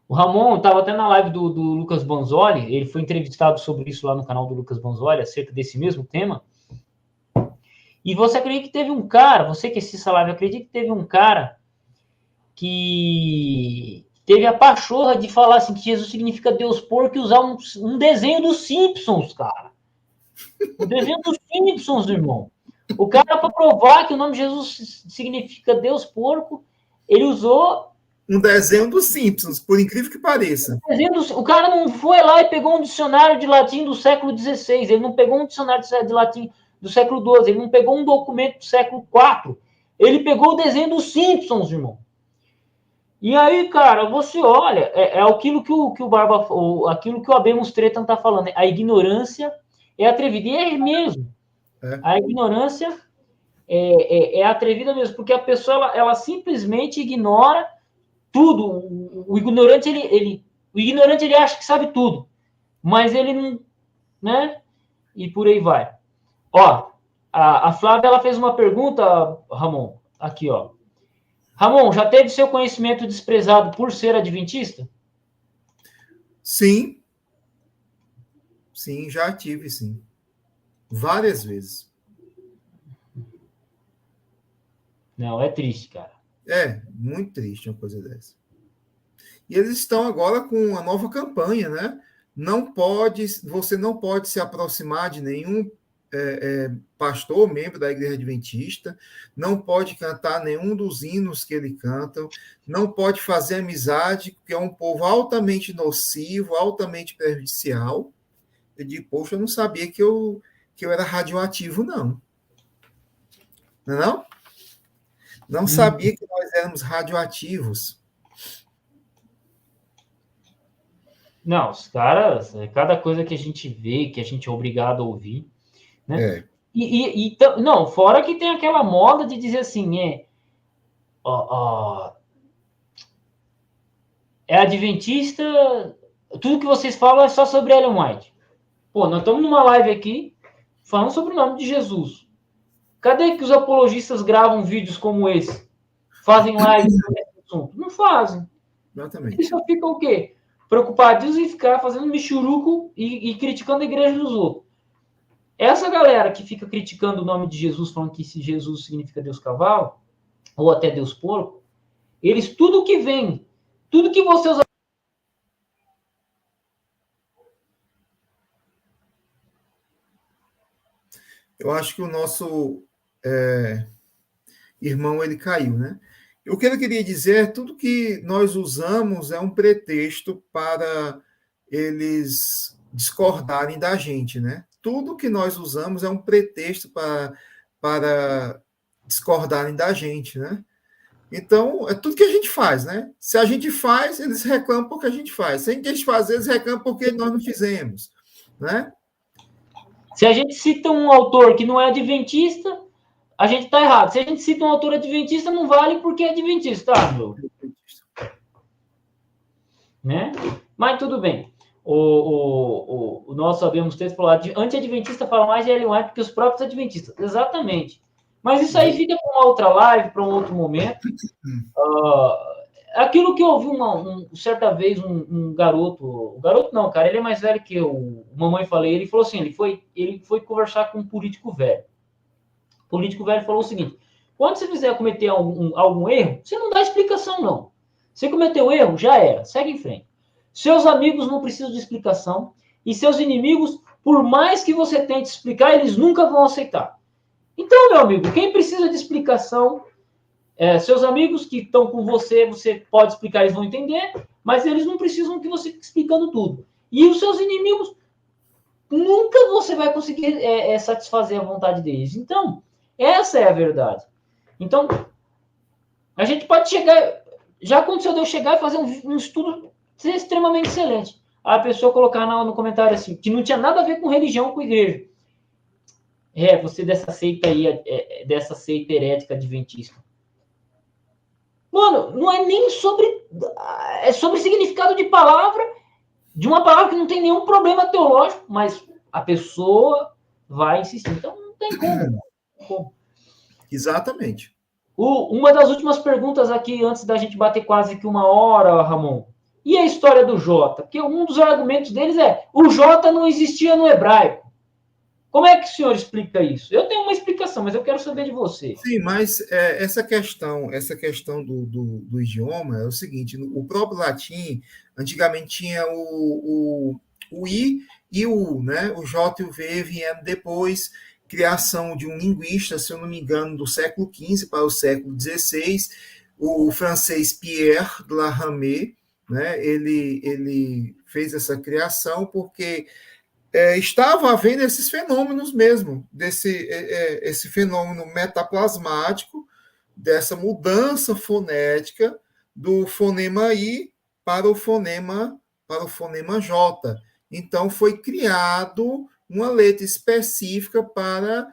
O Ramon estava até na live do Lucas Banzoli, ele foi entrevistado sobre isso lá no canal do Lucas Banzoli, acerca desse mesmo tema. E você acredita que teve um cara, você que assiste essa live, acredita que teve um cara que teve a pachorra de falar assim que Jesus significa Deus porco e usar um desenho dos Simpsons, cara. O desenho dos Simpsons, irmão. O cara, para provar que o nome de Jesus significa Deus porco, ele usou um desenho dos Simpsons, por incrível que pareça. O cara não foi lá e pegou um dicionário de latim do século XVI, ele não pegou um dicionário de latim do século XII, ele não pegou um documento do século IV, ele pegou o desenho dos Simpsons, irmão. E aí, cara, você olha, aquilo que o Barba, aquilo que o Abemos Tretan tá falando, a ignorância é atrevida, e é mesmo. A ignorância é atrevida mesmo, porque a pessoa, ela simplesmente ignora tudo. O ignorante, ele acha que sabe tudo, mas ele não, né? E por aí vai. Ó, a Flávia, ela fez uma pergunta, Ramon, aqui, ó. Ramon, já teve seu conhecimento desprezado por ser adventista? Sim. Sim, já tive, sim. Várias vezes. Não, é triste, cara. É, muito triste uma coisa dessa. E eles estão agora com uma nova campanha, né? Você não pode se aproximar de nenhum pastor, membro da Igreja Adventista, não pode cantar nenhum dos hinos que ele canta, não pode fazer amizade, porque é um povo altamente nocivo, altamente prejudicial. Eu digo, poxa, eu não sabia que eu era radioativo, não. Não é não? Não sabia que nós éramos radioativos. Não, os caras, cada coisa que a gente vê, que a gente é obrigado a ouvir, né? Não, fora que tem aquela moda de dizer assim, é adventista, tudo que vocês falam é só sobre Ellen White. Pô, nós estamos numa live aqui falando sobre o nome de Jesus. Cadê que os apologistas gravam vídeos como esse? Fazem lives sobre esse assunto? Não fazem. Exatamente. Eles só ficam o quê? Preocupados em ficar fazendo michuruco e criticando a igreja dos outros. Essa galera que fica criticando o nome de Jesus, falando que se Jesus significa Deus cavalo, ou até Deus porco, eles, tudo que vem, tudo que vocês... Eu acho que o nosso irmão, ele caiu, né? O que ele queria dizer, tudo que nós usamos é um pretexto para eles discordarem da gente, né? Tudo que nós usamos é um pretexto para discordarem da gente, né? Então, é tudo que a gente faz, né? Se a gente faz, eles reclamam porque a gente faz. Se a gente fazer, eles reclamam porque nós não fizemos, né? Se a gente cita um autor que não é adventista, a gente está errado. Se a gente cita um autor adventista, não vale porque é adventista, meu. Né? Mas tudo bem. Nós sabemos texto falar de anti-adventista fala mais de Ellen White que os próprios adventistas. Exatamente. Mas isso aí fica para uma outra live, para um outro momento. Aquilo que eu ouvi certa vez um garoto não, cara, ele é mais velho que eu, mamãe falei, ele falou assim, ele foi conversar com um político velho. O político velho falou o seguinte: quando você quiser cometer algum erro, você não dá explicação, não. Você cometeu erro, já era, segue em frente. Seus amigos não precisam de explicação, e seus inimigos, por mais que você tente explicar, eles nunca vão aceitar. Então, meu amigo, quem precisa de explicação, seus amigos que estão com você, você pode explicar, eles vão entender, mas eles não precisam que você fique explicando tudo. E os seus inimigos, nunca você vai conseguir satisfazer a vontade deles. Então, essa é a verdade. Então, a gente pode chegar... Já aconteceu de eu chegar e fazer um estudo extremamente excelente. A pessoa colocar no comentário assim, que não tinha nada a ver com religião, com igreja. Você dessa seita aí, dessa seita herética adventista. Mano, não é nem sobre... É sobre significado de palavra, de uma palavra que não tem nenhum problema teológico, mas a pessoa vai insistir. Então, não tem como. Exatamente. Uma das últimas perguntas aqui, antes da gente bater quase que 1 hora, Ramon. E a história do Jota? Porque um dos argumentos deles é o Jota não existia no hebraico. Como é que o senhor explica isso? Eu tenho uma explicação, mas eu quero saber de você. Sim, mas essa questão do idioma é o seguinte: o próprio latim, antigamente tinha o I e o U, né? O J e o V vieram depois, criação de um linguista, se eu não me engano, do século XV para o século XVI, o francês Pierre de la Ramée, né? Ele fez essa criação porque estava havendo esses fenômenos mesmo, esse fenômeno metaplasmático, dessa mudança fonética do fonema I para o fonema J. Então, foi criado uma letra específica para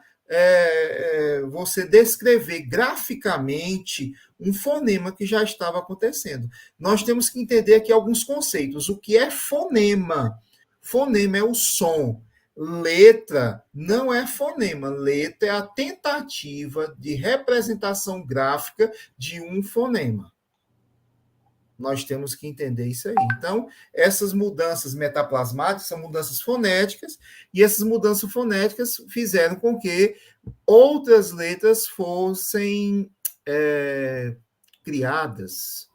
você descrever graficamente um fonema que já estava acontecendo. Nós temos que entender aqui alguns conceitos. O que é fonema? Fonema é o som. Letra não é fonema. Letra é a tentativa de representação gráfica de um fonema. Nós temos que entender isso aí. Então, essas mudanças metaplasmáticas são mudanças fonéticas, e essas mudanças fonéticas fizeram com que outras letras fossem criadas.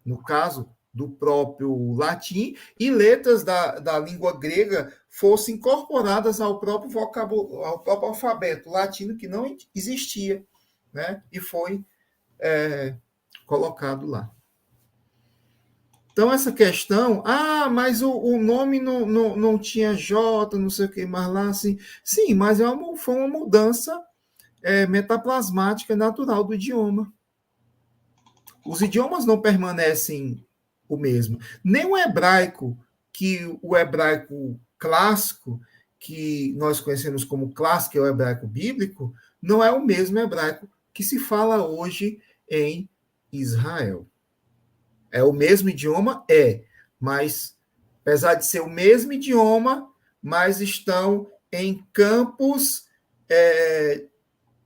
No caso do próprio latim, e letras da língua grega fossem incorporadas ao próprio vocabulário, ao próprio alfabeto latino, que não existia, né? E foi colocado lá. Então, essa questão, mas o nome não tinha J, não sei o que, mas lá assim. Sim, mas foi uma mudança metaplasmática natural do idioma. Os idiomas não permanecem o mesmo. Nem o hebraico, que o hebraico clássico, que nós conhecemos como clássico, que é o hebraico bíblico, não é o mesmo hebraico que se fala hoje em Israel. É o mesmo idioma? Mas, apesar de ser o mesmo idioma, mas estão em campos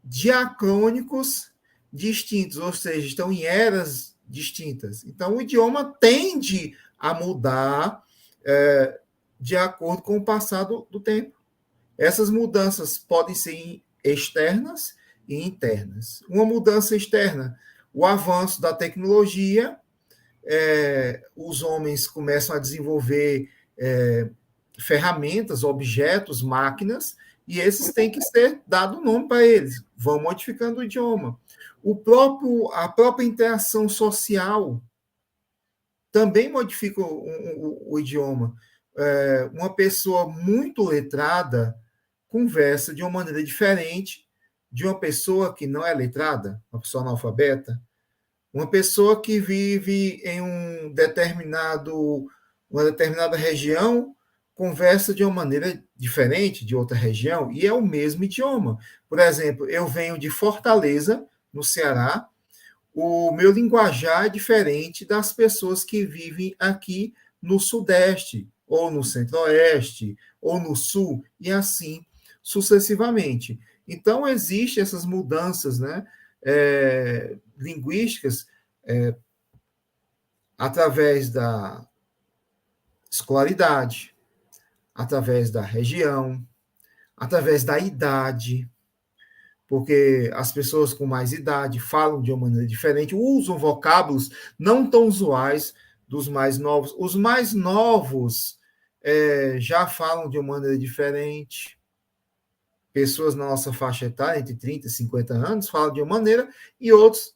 diacrônicos distintos, ou seja, estão em eras distintas. Então, o idioma tende a mudar de acordo com o passar do tempo. Essas mudanças podem ser externas e internas. Uma mudança externa, o avanço da tecnologia, os homens começam a desenvolver ferramentas, objetos, máquinas, e esses têm que ser dado nome para eles, vão modificando o idioma. A própria interação social também modifica o idioma. Uma pessoa muito letrada conversa de uma maneira diferente de uma pessoa que não é letrada, uma pessoa analfabeta. Uma pessoa que vive em uma determinada região conversa de uma maneira diferente de outra região e é o mesmo idioma. Por exemplo, eu venho de Fortaleza, no Ceará, o meu linguajar é diferente das pessoas que vivem aqui no Sudeste, ou no Centro-Oeste, ou no Sul, e assim sucessivamente. Então, existem essas mudanças, né, linguísticas através da escolaridade, através da região, através da idade, porque as pessoas com mais idade falam de uma maneira diferente, usam vocábulos não tão usuais dos mais novos. Os mais novos já falam de uma maneira diferente. Pessoas na nossa faixa etária, entre 30 e 50 anos, falam de uma maneira, e outros,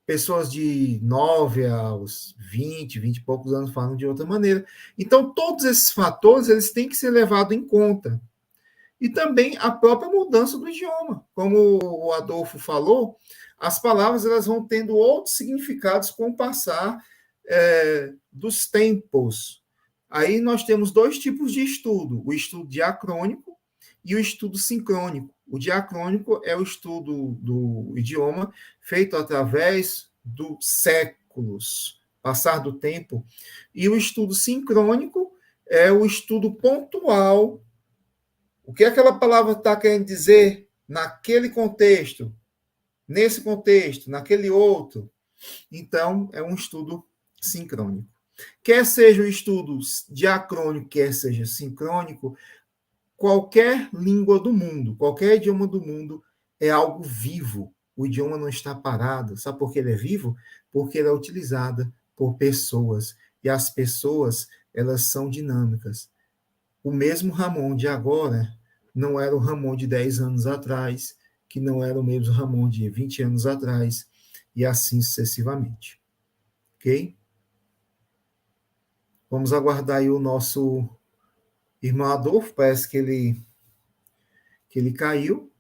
pessoas de 9 aos 20 e poucos anos, falam de outra maneira. Então, todos esses fatores eles têm que ser levados em conta. E também a própria mudança do idioma. Como o Adolfo falou, as palavras elas vão tendo outros significados com o passar dos tempos. Aí nós temos dois tipos de estudo, o estudo diacrônico e o estudo sincrônico. O diacrônico é o estudo do idioma feito através dos séculos, passar do tempo, e o estudo sincrônico é o estudo pontual. O que aquela palavra está querendo dizer naquele contexto, nesse contexto, naquele outro? Então, é um estudo sincrônico. Quer seja um estudo diacrônico, quer seja sincrônico, qualquer língua do mundo, qualquer idioma do mundo é algo vivo. O idioma não está parado. Sabe por que ele é vivo? Porque ele é utilizado por pessoas. E as pessoas, elas são dinâmicas. O mesmo Ramon de agora não era o Ramon de 10 anos atrás, que não era o mesmo Ramon de 20 anos atrás, e assim sucessivamente. Ok? Vamos aguardar aí o nosso irmão Adolfo, parece que ele caiu.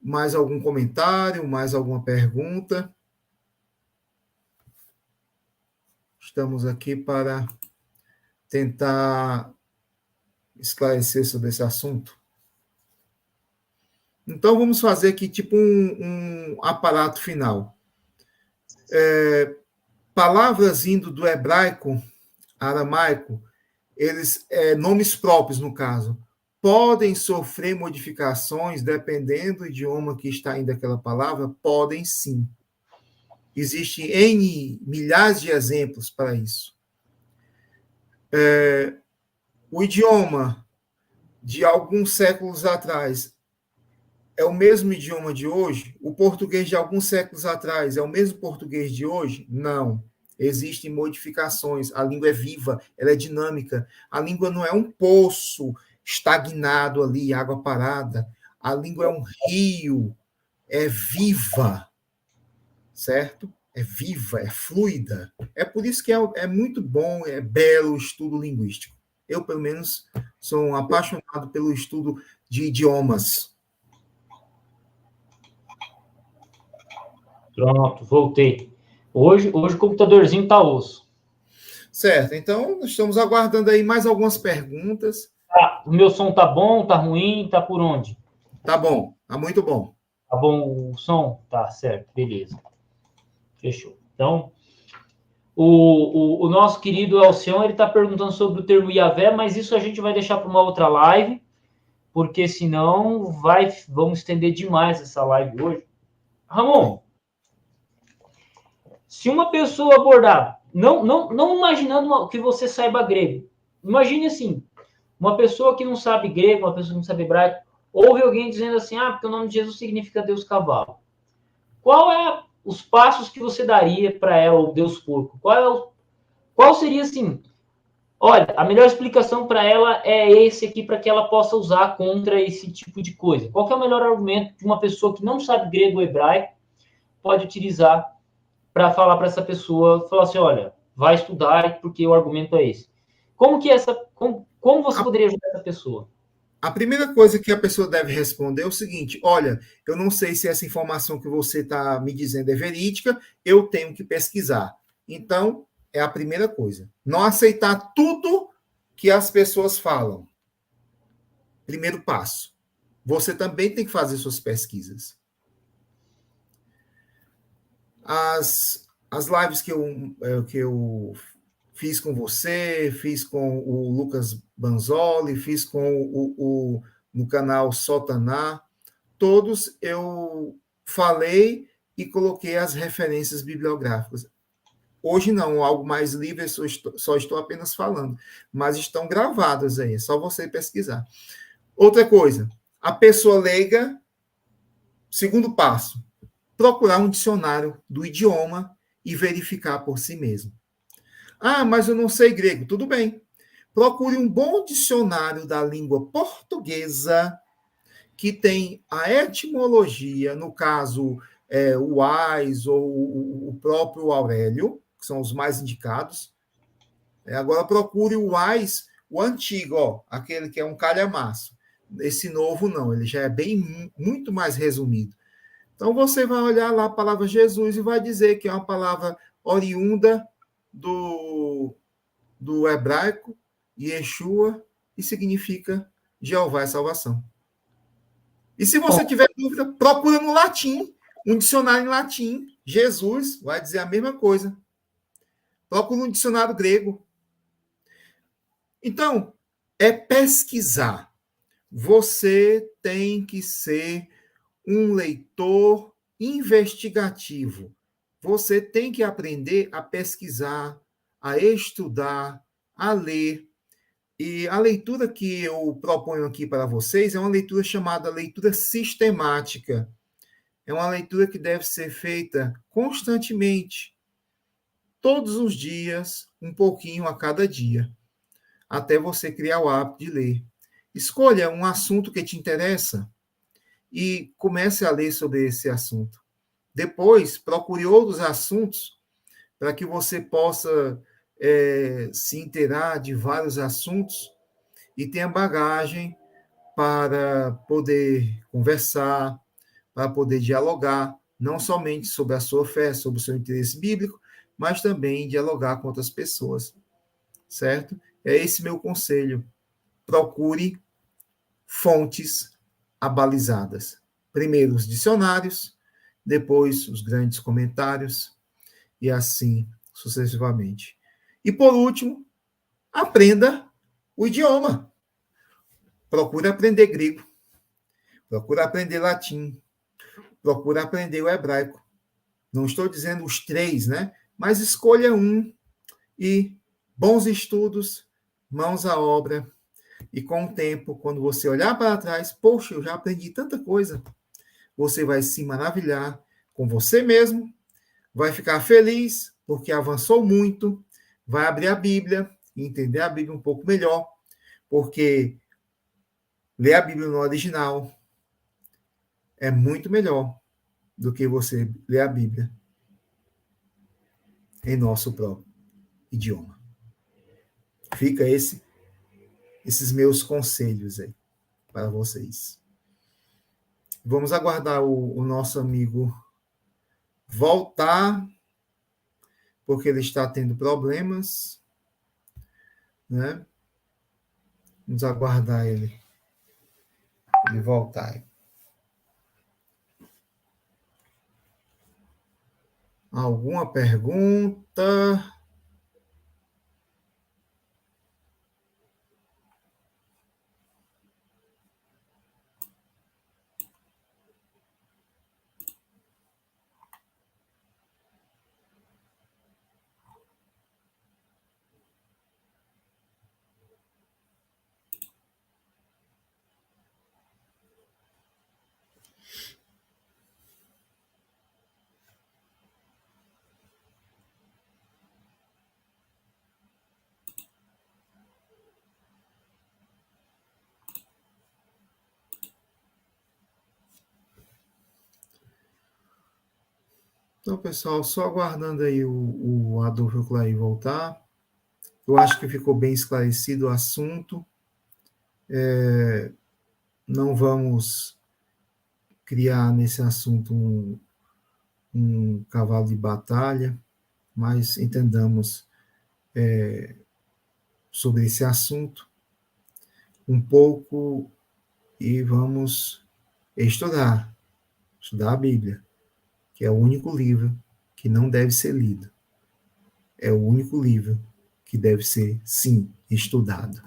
Mais algum comentário, mais alguma pergunta? Estamos aqui para tentar esclarecer sobre esse assunto. Então, vamos fazer aqui tipo um aparato final. Palavras indo do hebraico, aramaico, eles, nomes próprios, no caso, podem sofrer modificações dependendo do idioma que está indo aquela palavra? Podem sim. Existem milhares de exemplos para isso. O idioma de alguns séculos atrás é o mesmo idioma de hoje? O português de alguns séculos atrás é o mesmo português de hoje? Não. Existem modificações. A língua é viva, ela é dinâmica. A língua não é um poço estagnado ali, água parada. A língua é um rio, é viva, certo? É viva, é fluida. É por isso que é muito bom, é belo o estudo linguístico. Eu, pelo menos, sou um apaixonado pelo estudo de idiomas. Pronto, voltei. Hoje o computadorzinho está osso. Certo, então nós estamos aguardando aí mais algumas perguntas. O meu som tá bom, tá ruim, tá por onde? Tá bom, tá muito bom. Tá bom o som? Tá certo, beleza. Fechou. Então, o nosso querido Alcion, ele está perguntando sobre o termo Yahvé, mas isso a gente vai deixar para uma outra live, porque senão vamos estender demais essa live hoje. Ramon, se uma pessoa abordar, não imaginando que você saiba grego, imagine assim, uma pessoa que não sabe grego, uma pessoa que não sabe hebraico, ouve alguém dizendo assim, porque o nome de Jesus significa Deus cavalo. Qual é os passos que você daria para ela, ou Deus porco? Qual seria assim? Olha, a melhor explicação para ela é esse aqui, para que ela possa usar contra esse tipo de coisa. Qual que é o melhor argumento que uma pessoa que não sabe grego ou hebraico pode utilizar para falar para essa pessoa, falar assim, olha, vai estudar porque o argumento é esse. Como você poderia ajudar essa pessoa? A primeira coisa que a pessoa deve responder é o seguinte: olha, eu não sei se essa informação que você está me dizendo é verídica, eu tenho que pesquisar. Então, é a primeira coisa. Não aceitar tudo que as pessoas falam. Primeiro passo. Você também tem que fazer suas pesquisas. As lives que eu fiz com você, fiz com o Lucas Banzoli, fiz com no canal Sotaná, todos eu falei e coloquei as referências bibliográficas. Hoje não, algo mais livre, eu só estou apenas falando, mas estão gravadas aí, é só você pesquisar. Outra coisa, a pessoa leiga, segundo passo, procurar um dicionário do idioma e verificar por si mesmo. Ah, mas eu não sei grego. Tudo bem. Procure um bom dicionário da língua portuguesa que tem a etimologia, no caso, o Wise ou o próprio Aurélio, que são os mais indicados. Agora procure o Wise, o antigo, ó, aquele que é um calhamaço. Esse novo não, ele já é bem muito mais resumido. Então você vai olhar lá a palavra Jesus e vai dizer que é uma palavra oriunda do hebraico, Yeshua, e significa Jeová é salvação. E se você tiver dúvida, procura no latim, um dicionário em latim, Jesus vai dizer a mesma coisa. Procura um dicionário grego. Então, é pesquisar. Você tem que ser um leitor investigativo. Você tem que aprender a pesquisar, a estudar, a ler. E a leitura que eu proponho aqui para vocês é uma leitura chamada leitura sistemática. É uma leitura que deve ser feita constantemente, todos os dias, um pouquinho a cada dia, até você criar o hábito de ler. Escolha um assunto que te interessa e comece a ler sobre esse assunto. Depois, procure outros assuntos para que você possa se inteirar de vários assuntos e tenha bagagem para poder conversar, para poder dialogar, não somente sobre a sua fé, sobre o seu interesse bíblico, mas também dialogar com outras pessoas, certo? É esse meu conselho. Procure fontes abalizadas. Primeiro os dicionários, depois os grandes comentários, e assim sucessivamente. E por último, aprenda o idioma. Procure aprender grego, procure aprender latim, procure aprender o hebraico. Não estou dizendo os três, né? Mas escolha um e bons estudos, mãos à obra. E com o tempo, quando você olhar para trás, poxa, eu já aprendi tanta coisa. Você vai se maravilhar com você mesmo, vai ficar feliz porque avançou muito, vai abrir a Bíblia e entender a Bíblia um pouco melhor, porque ler a Bíblia no original é muito melhor do que você ler a Bíblia em nosso próprio idioma. Fica esses meus conselhos aí para vocês. Vamos aguardar o nosso amigo voltar, porque ele está tendo problemas, né? Vamos aguardar ele voltar. Alguma pergunta? Então, pessoal, só aguardando aí o Adolfo Clay voltar. Eu acho que ficou bem esclarecido o assunto. não vamos criar nesse assunto um cavalo de batalha, mas entendamos sobre esse assunto um pouco e vamos estudar a Bíblia, que é o único livro que não deve ser lido. É o único livro que deve ser, sim, estudado.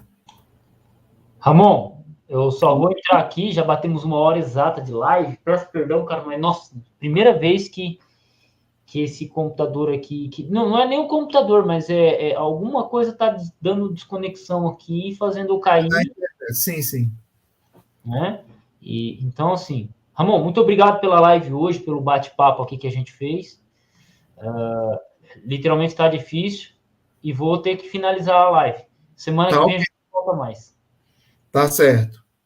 Ramon, eu só vou entrar aqui, já batemos 1 hora exata de live, peço perdão, cara, mas, nossa, primeira vez que esse computador aqui, não é nem o computador, mas alguma coisa está dando desconexão aqui e fazendo eu cair. Sim, sim. Né? E, então, assim, Ramon, muito obrigado pela live hoje, pelo bate-papo aqui que a gente fez. Literalmente está difícil e vou ter que finalizar a live. Semana que vem a gente volta mais. Tá certo.